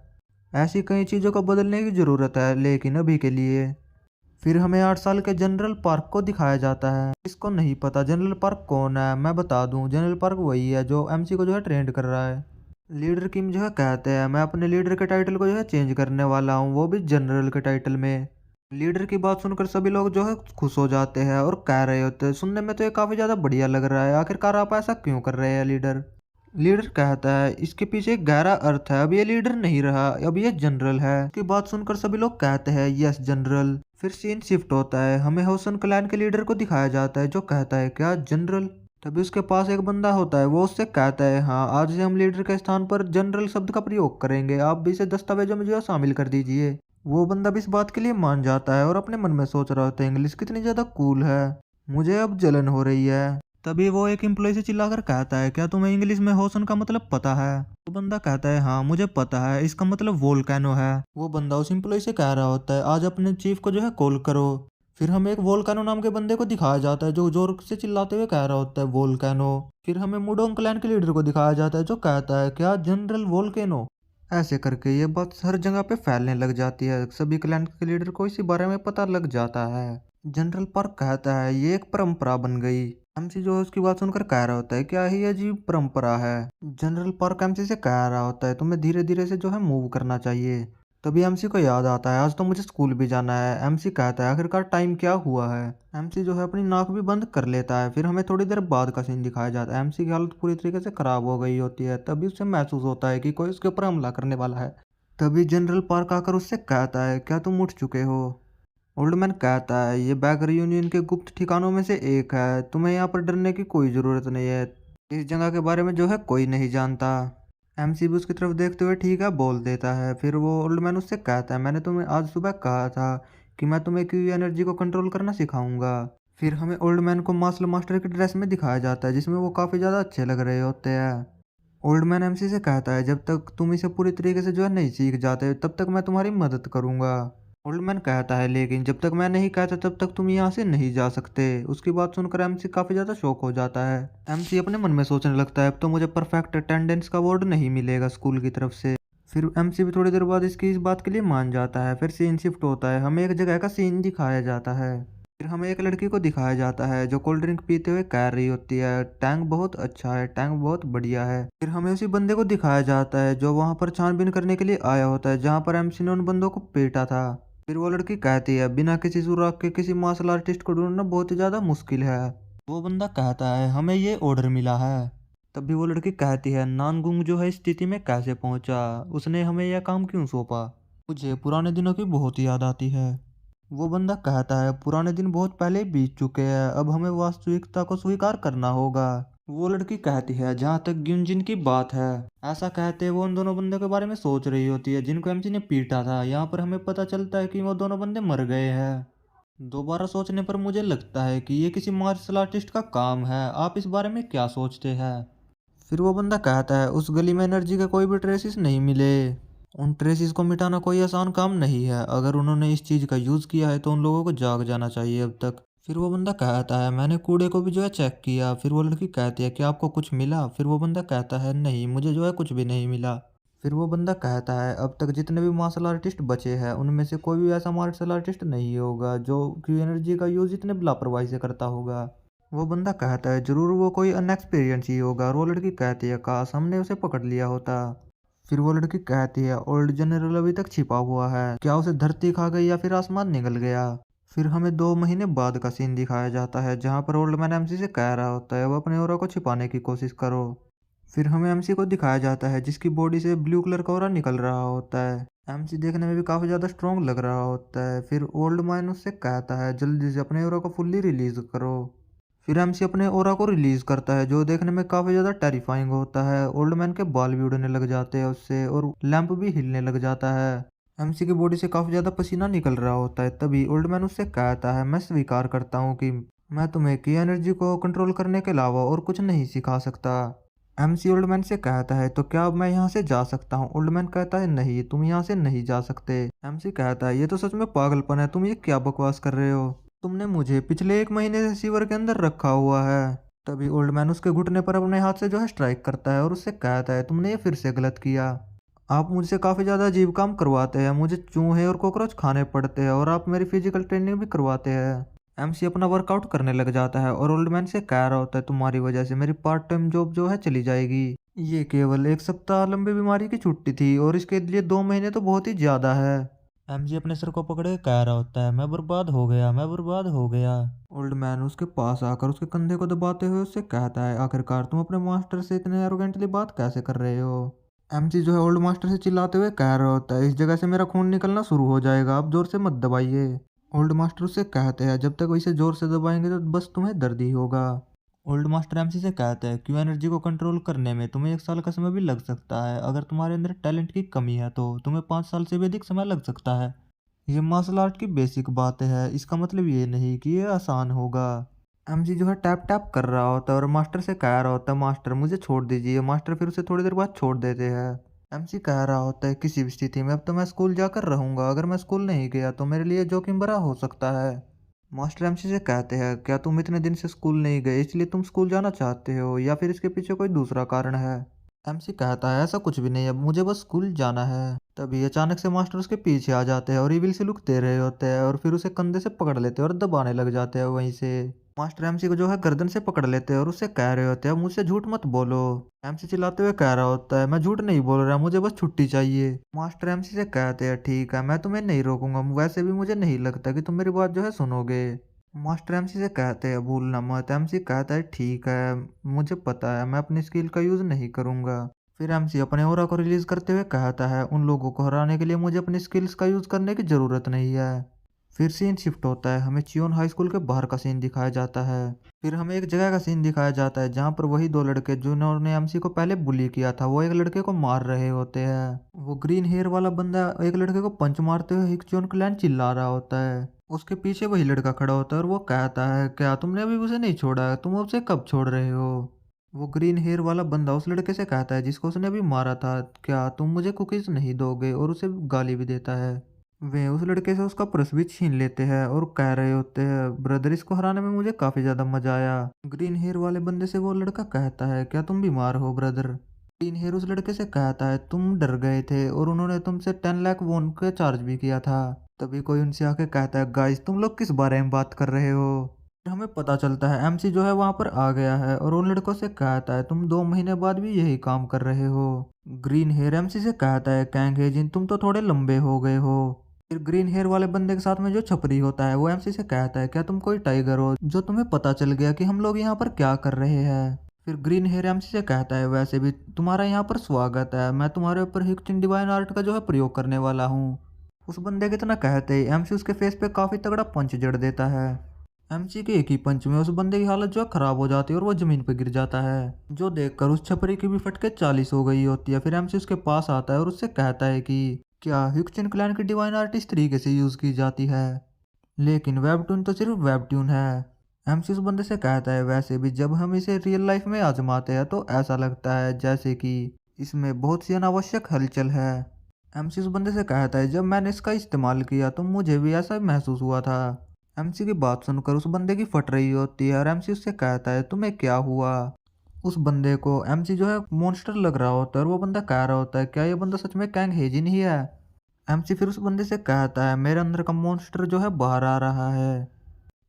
ऐसी कई चीज़ों को बदलने की ज़रूरत है, लेकिन अभी के लिए। फिर हमें 8 साल के जनरल पार्क को दिखाया जाता है। इसको नहीं पता जनरल पार्क कौन है, मैं बता दूं, जनरल पार्क वही है जो एमसी को जो है ट्रेंड कर रहा है। लीडर किम जो है कहते हैं, मैं अपने लीडर के टाइटल को जो है चेंज करने वाला हूँ, वो भी जनरल के टाइटल में। लीडर की बात सुनकर सभी लोग जो है खुश हो जाते हैं और कह रहे होते हैं, सुनने में तो ये काफ़ी ज़्यादा बढ़िया लग रहा है, आखिरकार आप ऐसा क्यों कर रहे हैं लीडर। लीडर कहता है, इसके पीछे एक गहरा अर्थ है, अब ये लीडर नहीं रहा, अब ये जनरल है। इसकी बात सुनकर सभी लोग कहते हैं, यस जनरल। फिर सीन शिफ्ट होता है, हमें होसन क्लैन के लीडर को दिखाया जाता है जो कहता है, क्या जनरल। तभी उसके पास एक बंदा होता है, वो उससे कहता है हाँ आज से हम लीडर के स्थान पर जनरल शब्द का प्रयोग करेंगे, आप भी इसे दस्तावेजों में जो है शामिल कर दीजिए। वो बंदा भी इस बात के लिए मान जाता है और अपने मन में सोच रहा होता है इंग्लिश कितनी ज्यादा कूल है, मुझे अब जलन हो रही है। तभी वो एक एम्प्लॉय से चिल्लाकर कहता है क्या तुम्हें इंग्लिश में होसन का मतलब पता है? वो बंदा कहता है हाँ मुझे पता है, इसका मतलब वोल्केनो है। वो बंदा उस एम्प्लॉय से कह रहा होता है आज अपने चीफ को जो है कॉल करो। फिर हमें एक वोल्केनो नाम के बंदे को दिखाया जाता है जो जोर से चिल्लाते हुए कह रहा होता है वोल्केनो। फिर हमें मुडोंग क्लैन के लीडर को दिखाया जाता है जो कहता है क्या जनरल वोल्केनो। ऐसे करके ये बात हर जगह पे फैलने लग जाती है, सभी क्लैन के लीडर को इसी बारे में पता लग जाता है। जनरल पार्क कहता है ये एक परंपरा बन गई। एमसी जो है उसकी बात सुनकर कह रहा होता है क्या ही अजीब परंपरा है। जनरल पार्क एमसी से कह रहा होता है तुम्हें धीरे धीरे से जो है मूव करना चाहिए। तभी एमसी को याद आता है आज तो मुझे स्कूल भी जाना है। एमसी कहता है आखिरकार टाइम क्या हुआ है। एमसी जो है अपनी नाक भी बंद कर लेता है। फिर हमें थोड़ी देर बाद का सीन दिखाया जाता है, एमसी की हालत पूरी तरीके से खराब हो गई होती है। तभी उसे महसूस होता है कि कोई उसके ऊपर हमला करने वाला है। तभी जनरल पार्क आकर उससे कहता है क्या तुम उठ चुके हो? ओल्डमैन कहता है ये बैकर यूनियन के गुप्त ठिकानों में से एक है, तुम्हें यहाँ पर डरने की कोई ज़रूरत नहीं है, इस जगह के बारे में जो है कोई नहीं जानता। एमसी भी उसकी तरफ देखते हुए ठीक है बोल देता है। फिर वो ओल्डमैन उससे कहता है मैंने तुम्हें आज सुबह कहा था कि मैं तुम्हें क्यू एनर्जी को कंट्रोल करना सिखाऊंगा। फिर हमें ओल्डमैन को मार्शल मास्टर की ड्रेस में दिखाया जाता है जिसमें वो काफ़ी ज़्यादा अच्छे लग रहे होते हैं। ओल्डमैन एमसी से कहता है जब तक तुम इसे पूरी तरीके से जो है नहीं सीख जाते तब तक मैं तुम्हारी मदद करूंगा। ओल्डमैन कहता है लेकिन जब तक मैं नहीं कहता तब तक तुम यहाँ से नहीं जा सकते। उसकी बात सुनकर एमसी काफ़ी ज़्यादा शॉक हो जाता है। एमसी अपने मन में सोचने लगता है अब तो मुझे परफेक्ट अटेंडेंस का अवार्ड नहीं मिलेगा स्कूल की तरफ से। फिर एमसी भी थोड़ी देर बाद इसकी इस बात के लिए मान जाता है। फिर सीन शिफ्ट होता है, हमें एक जगह का सीन दिखाया जाता है। फिर हमें एक लड़की को दिखाया जाता है जो कोल्ड ड्रिंक पीते हुए कह रही होती है टैंक बहुत अच्छा है, टैंक बहुत बढ़िया है। फिर हमें उसी बंदे को दिखाया जाता है जो वहां पर छानबीन करने के लिए आया होता है जहां पर एमसी ने उन बंदों को पीटा था। फिर वो लड़की कहती है बिना किसी सुराग के किसी मार्शल आर्टिस्ट को ढूंढना बहुत ही ज्यादा मुश्किल है। वो बंदा कहता है हमें ये ऑर्डर मिला है। तभी वो लड़की कहती है नानगुंग जो है इस स्थिति में कैसे पहुंचा, उसने हमें यह काम क्यों सौंपा, मुझे पुराने दिनों की बहुत याद आती है। वो बंदा कहता है पुराने दिन बहुत पहले बीत चुके हैं, अब हमें वास्तविकता को स्वीकार करना होगा। वो लड़की कहती है जहाँ तक ग्युंजिन की बात है। ऐसा कहते वो उन दोनों बंदों के बारे में सोच रही होती है जिनको एमसी ने पीटा था। यहाँ पर हमें पता चलता है कि वो दोनों बंदे मर गए हैं। दोबारा सोचने पर मुझे लगता है कि ये किसी मार्शल आर्टिस्ट का काम है, आप इस बारे में क्या सोचते हैं? फिर वो बंदा कहता है उस गली में एनर्जी के कोई भी ट्रेसिस नहीं मिले, उन ट्रेसिस को मिटाना कोई आसान काम नहीं है, अगर उन्होंने इस चीज़ का यूज़ किया है तो उन लोगों को जाग जाना चाहिए अब तक। फिर वो बंदा कहता है मैंने कूड़े को भी जो है चेक किया। फिर वो लड़की कहती है कि आपको कुछ मिला? फिर वो बंदा कहता है नहीं मुझे जो है कुछ भी नहीं मिला। फिर वो बंदा कहता है अब तक जितने भी मार्शल आर्टिस्ट बचे हैं उनमें से कोई भी ऐसा मार्शल आर्टिस्ट नहीं होगा जो क्यू एनर्जी का यूज़ इतने लापरवाही से करता होगा। वो बंदा कहता है जरूर वो कोई अनएक्सपीरियंस ही होगा। और वो लड़की कहती है काश हमने उसे पकड़ लिया होता। फिर वो लड़की कहती है ओल्ड जनरल अभी तक छिपा हुआ है, क्या उसे धरती खा गई या फिर आसमान निगल गया। फिर हमें 2 महीने बाद का सीन दिखाया जाता है जहाँ पर ओल्ड मैन एमसी से कह रहा होता है वो अपने ओरा को छिपाने की कोशिश करो। फिर हमें एमसी को दिखाया जाता है जिसकी बॉडी से ब्लू कलर का ओरा निकल रहा होता है। एमसी देखने में भी काफ़ी ज़्यादा स्ट्रॉन्ग लग रहा होता है। फिर ओल्ड मैन उससे कहता है जल्दी से अपने ओरा को फुल्ली रिलीज करो। फिर एमसी अपने ओरा को रिलीज करता है जो देखने में काफी ज्यादा टेरिफाइंग होता है। ओल्ड मैन के बाल भी उड़ने लग जाते हैं उससे और लैंप भी हिलने लग जाता है। एमसी की बॉडी से काफी ज्यादा पसीना निकल रहा होता है। तभी ओल्ड मैन उससे कहता है मैं स्वीकार करता हूँ कि मैं तुम्हें की एनर्जी को कंट्रोल करने के अलावा और कुछ नहीं सिखा सकता। एमसी ओल्ड मैन से कहता है तो क्या अब मैं यहाँ से जा सकता हूँ? ओल्ड मैन कहता है नहीं तुम यहाँ से नहीं जा सकते। एमसी कहता है ये तो सच में पागलपन है, तुम ये क्या बकवास कर रहे हो, तुमने मुझे पिछले 1 महीने से सीवर के अंदर रखा हुआ है। तभी ओल्ड मैन उसके घुटने पर अपने हाथ से जो है स्ट्राइक करता है और उससे कहता है तुमने ये फिर से गलत किया, आप मुझसे काफ़ी ज़्यादा अजीब काम करवाते हैं, मुझे चूहे और कॉकरोच खाने पड़ते हैं और आप मेरी फिजिकल ट्रेनिंग भी करवाते हैं। एमसी अपना वर्कआउट करने लग जाता है और ओल्ड मैन से कह रहा होता है तुम्हारी वजह से मेरी पार्ट टाइम जॉब जो है चली जाएगी। ये केवल 1 सप्ताह लंबी बीमारी की छुट्टी थी और इसके लिए 2 महीने तो बहुत ही ज़्यादा है। एमजी अपने सर को पकड़े कह रहा होता है मैं बर्बाद हो गया, मैं बर्बाद हो गया। ओल्ड मैन उसके पास आकर उसके कंधे को दबाते हुए उससे कहता है आखिरकार तुम अपने मास्टर से इतने एरोगेंटली बात कैसे कर रहे हो। एमजी जो है ओल्ड मास्टर से चिल्लाते हुए कह रहा होता है इस जगह से मेरा खून निकलना शुरू हो जाएगा, आप जोर से मत दबाइए। ओल्ड मास्टर उससे कहते हैं जब तक वैसे जोर से दबाएंगे तो बस तुम्हें दर्द ही होगा। ओल्ड मास्टर एमसी से कहते हैं क्यों एनर्जी को कंट्रोल करने में तुम्हें 1 साल का समय भी लग सकता है, अगर तुम्हारे अंदर टैलेंट की कमी है तो तुम्हें 5 साल से भी अधिक समय लग सकता है। ये मार्शल आर्ट की बेसिक बात है, इसका मतलब ये नहीं कि ये आसान होगा। एमसी जो है टैप टैप कर रहा होता है और मास्टर से कह रहा होता है मास्टर मुझे छोड़ दीजिए, मास्टर फिर उसे थोड़ी देर बाद छोड़ देते हैं। एमसी कह रहा होता है किसी भी स्थिति में अब तो मैं स्कूल जाकर रहूंगा, अगर मैं स्कूल नहीं गया तो मेरे लिए जोखिम भरा हो सकता है। मास्टर एमसी से कहते हैं क्या तुम इतने दिन से स्कूल नहीं गए इसलिए तुम स्कूल जाना चाहते हो या फिर इसके पीछे कोई दूसरा कारण है। एमसी कहता है ऐसा कुछ भी नहीं, अब मुझे बस स्कूल जाना है। तभी अचानक से मास्टर उसके पीछे आ जाते हैं और इविल से लुक दे रहे होते हैं और फिर उसे कंधे से पकड़ लेते हैं और दबाने लग जाते हैं वहीं से। मास्टर एमसी को जो है गर्दन से पकड़ लेते हैं और उससे कह रहे होते हैं मुझसे झूठ मत बोलो। एमसी चिल्लाते हुए कह रहा होता है मैं झूठ नहीं बोल रहा, मुझे बस छुट्टी चाहिए। मास्टर एमसी से कहते हैं ठीक है मैं तुम्हें नहीं रोकूंगा, वैसे भी मुझे नहीं लगता कि तुम मेरी बात जो है सुनोगे। मास्टर एमसी से कहते हैं भूलना मत, एमसी कहता है ठीक है मुझे पता है मैं अपनी स्किल का यूज नहीं करूंगा। फिर एमसी अपने ऑरा को रिलीज करते हुए कहता है उन लोगों को हराने के लिए मुझे अपनी स्किल्स का यूज करने की जरूरत नहीं है। फिर सीन शिफ्ट होता है, हमें चियोन हाई स्कूल के बाहर का सीन दिखाया जाता है। फिर हमें एक जगह का सीन दिखाया जाता है जहाँ पर वही दो लड़के जिन्होंने एमसी को पहले बुली किया था वो एक लड़के को मार रहे होते हैं। वो ग्रीन हेयर वाला बंदा एक लड़के को पंच मारते हुए हिक्चोन क्लैन चिल्ला रहा होता है। उसके पीछे वही लड़का खड़ा होता है और वो कहता है क्या तुमने अभी उसे नहीं छोड़ा है, तुम उसे कब छोड़ रहे हो। वो ग्रीन हेयर वाला बंदा उस लड़के से कहता है जिसको उसने अभी मारा था क्या तुम मुझे कुकीज नहीं दोगे, और उसे गाली भी देता है। वे उस लड़के से उसका पर्स भी छीन लेते हैं और कह रहे होते हैं ब्रदर इसको हराने में मुझे काफी ज्यादा मजा आया। ग्रीन हेयर वाले बंदे से वो लड़का कहता है क्या तुम बीमार हो ब्रदर। ग्रीन हेयर उस लड़के से कहता है तुम डर गए थे और उन्होंने तुमसे 10 लाख वोन का चार्ज भी किया था। तभी कोई उनसे आके कहता है गाइस तुम लोग किस बारे में बात कर रहे हो। फिर हमें पता चलता है एमसी जो है वहां पर आ गया है और उन लड़कों से कहता है तुम 2 महीने बाद भी यही काम कर रहे हो। ग्रीन हेयर एमसी से कहता है कैंग हेजिन तुम तो थोड़े लंबे हो गए हो। फिर ग्रीन हेयर वाले बंदे के साथ में जो छपरी होता है वो एमसी से कहता है क्या तुम कोई टाइगर हो जो तुम्हें पता चल गया कि हम लोग यहाँ पर क्या कर रहे हैं। फिर ग्रीन हेयर एमसी से कहता है वैसे भी तुम्हारा यहाँ पर स्वागत है, मैं तुम्हारे ऊपर हिक्चिन डिवाइन आर्ट का जो है प्रयोग करने वाला हूँ। उस बंदे के इतना कहते ही एमसी उसके फेस पे काफी तगड़ा पंच जड़ देता है। एमसी के एक ही पंच में उस बंदे की हालत जो है खराब हो जाती है और वो जमीन पर गिर जाता है, जो देखकर उस छपरी की भी फटके 40 हो गई होती है। फिर एमसी उसके पास आता है और उससे कहता है कि क्या ह्यूक्चन क्लैन की डिवाइन आर्ट इस तरीके से यूज की जाती है, लेकिन वेबटून तो सिर्फ वेबटून है। एमसी उस बंदे से कहता है वैसे भी जब हम इसे रियल लाइफ में आजमाते हैं तो ऐसा लगता है जैसे कि इसमें बहुत सी अनावश्यक हलचल है। एमसी उस बंदे से कहता है जब मैंने इसका इस्तेमाल किया तो मुझे भी ऐसा महसूस हुआ था। एमसी की बात सुनकर उस बंदे की फट रही होती है और एमसी उससे कहता है तुम्हें क्या हुआ। उस बंदे को एमसी जो है मॉन्स्टर लग रहा होता है और वो बंदा कह रहा होता है क्या ये बंदा सच में कैंग हेजिन ही है। एमसी फिर उस बंदे से कहता है मेरे अंदर का मॉन्स्टर जो है बाहर आ रहा है।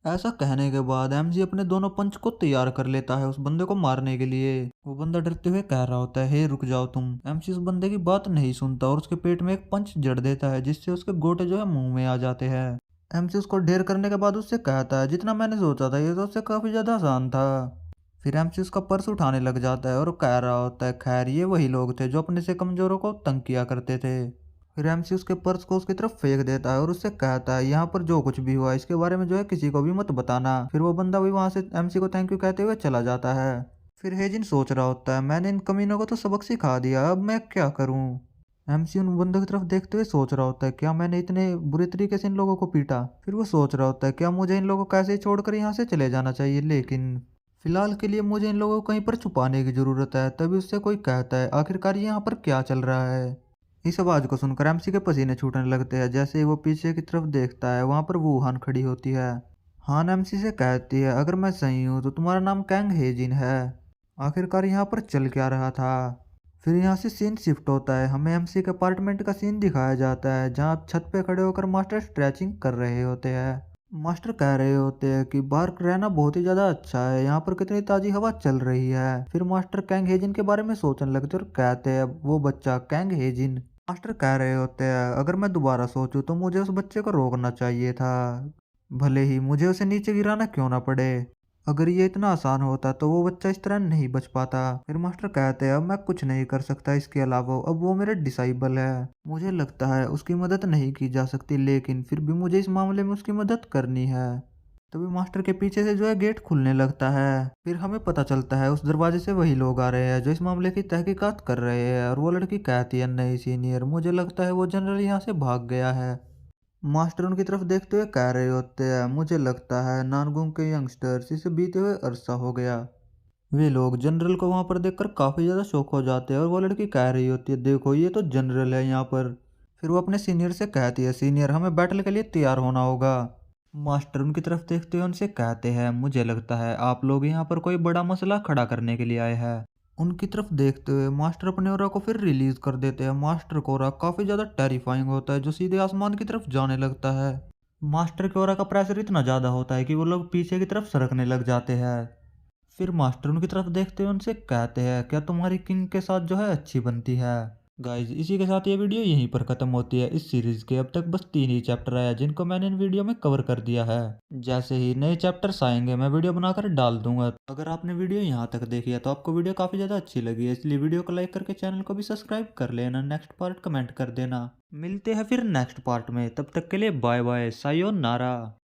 ऐसा कहने के बाद एमजी अपने दोनों पंच को तैयार कर लेता है उस बंदे को मारने के लिए। वो बंदा डरते हुए कह रहा होता है हे रुक जाओ तुम। एमसी उस बंदे की बात नहीं सुनता और उसके पेट में एक पंच जड़ देता है जिससे उसके गोटे जो है मुंह में आ जाते हैं। एमसी उसको ढेर करने के बाद उससे कहता है जितना मैंने सोचा था ये तो उससे काफी ज्यादा आसान था। फिर एमसी उसका पर्स उठाने लग जाता है और कह रहा होता है खैर ये वही लोग थे जो अपने से कमजोरों को तंग किया करते थे। फिर एमसी उसके पर्स को उसकी तरफ फेंक देता है और उससे कहता है यहाँ पर जो कुछ भी हुआ इसके बारे में जो है किसी को भी मत बताना। फिर वो बंदा भी वहां से एमसी को थैंक यू कहते हुए चला जाता है। फिर हेजिन सोच रहा होता है मैंने इन कमीनों को तो सबक सिखा दिया, अब मैं क्या करूं। एमसी उन बंदों की तरफ देखते हुए सोच रहा होता है क्या मैंने इतने बुरे तरीके से इन लोगों को पीटा। फिर वो सोच रहा होता है क्या मुझे इन लोगों को कैसे ही छोड़कर यहाँ से चले जाना चाहिए, लेकिन फिलहाल के लिए मुझे इन लोगों को कहीं पर छुपाने की जरूरत है। तभी उससे कोई कहता है आखिरकार ये यहाँ पर क्या चल रहा है। इस आवाज को सुनकर एमसी के पसीने छूटने लगते हैं। जैसे ही वो पीछे की तरफ देखता है वहां पर वूहान खड़ी होती है। हान एमसी से कहती है अगर मैं सही हूँ तो तुम्हारा नाम कैंग हेजिन है, आखिरकार यहाँ पर चल क्या रहा था। फिर यहाँ से सीन शिफ्ट होता है, हमें एमसी के अपार्टमेंट का सीन दिखाया जाता है जहाँ छत पे खड़े होकर मास्टर स्ट्रेचिंग कर रहे होते हैं। मास्टर कह रहे होते हैं कि बाहर रहना बहुत ही ज्यादा अच्छा है, यहाँ पर कितनी ताजी हवा चल रही है। फिर मास्टर कैंग हेजिन के बारे में सोचने लगते हैं और कहते हैं वो बच्चा कैंग हेजिन। मास्टर कह रहे होते हैं अगर मैं दोबारा सोचूं तो मुझे उस बच्चे को रोकना चाहिए था, भले ही मुझे उसे नीचे गिराना क्यों ना पड़े। अगर ये इतना आसान होता तो वो बच्चा इस तरह नहीं बच पाता। फिर मास्टर कहते हैं अब मैं कुछ नहीं कर सकता इसके अलावा, अब वो मेरा डिसाइबल है, मुझे लगता है उसकी मदद नहीं की जा सकती, लेकिन फिर भी मुझे इस मामले में उसकी मदद करनी है। तभी मास्टर के पीछे से जो है गेट खुलने लगता है। फिर हमें पता चलता है उस दरवाजे से वही लोग आ रहे हैं जो इस मामले की तहकीकात कर रहे हैं, और वो लड़की कहती है नहीं सीनियर, मुझे लगता है वो जनरल यहाँ से भाग गया है। मास्टर उनकी तरफ देखते हुए कह रहे होते हैं मुझे लगता है नानगुम के यंगस्टर्स इसे बीते हुए अरसा हो गया। वे लोग जनरल को वहां पर देखकर काफी ज्यादा शौक हो जाते हैं, और वो लड़की कह रही होती है देखो ये तो जनरल है यहाँ पर। फिर वो अपने सीनियर से कहती है सीनियर हमें बैटल के लिए तैयार होना होगा। मास्टर उनकी तरफ देखते हुए उनसे कहते हैं मुझे लगता है आप लोग यहाँ पर कोई बड़ा मसला खड़ा करने के लिए आए हैं। उनकी तरफ देखते हुए मास्टर अपने ओरा को फिर रिलीज कर देते हैं। मास्टर का ओरा काफी ज्यादा टेरिफाइंग होता है जो सीधे आसमान की तरफ जाने लगता है। मास्टर के ओरा का प्रेशर इतना ज्यादा होता है कि वो लोग पीछे की तरफ सरकने लग जाते हैं। फिर मास्टर उनकी तरफ देखते हुए उनसे कहते हैं क्या तुम्हारी किंग के साथ जो है अच्छी बनती है। गाइज इसी के साथ ये वीडियो यहीं पर खत्म होती है। इस सीरीज के अब तक बस 3 ही चैप्टर आया जिनको मैंने इन वीडियो में कवर कर दिया है। जैसे ही नए चैप्टर्स आएंगे मैं वीडियो बनाकर डाल दूंगा। अगर आपने वीडियो यहाँ तक देखी है तो आपको वीडियो काफी ज्यादा अच्छी लगी है, इसलिए वीडियो को लाइक करके चैनल को भी सब्सक्राइब कर लेना। नेक्स्ट पार्ट कमेंट कर देना। मिलते हैं फिर नेक्स्ट पार्ट में, तब तक के लिए बाय बाय, सायोनारा।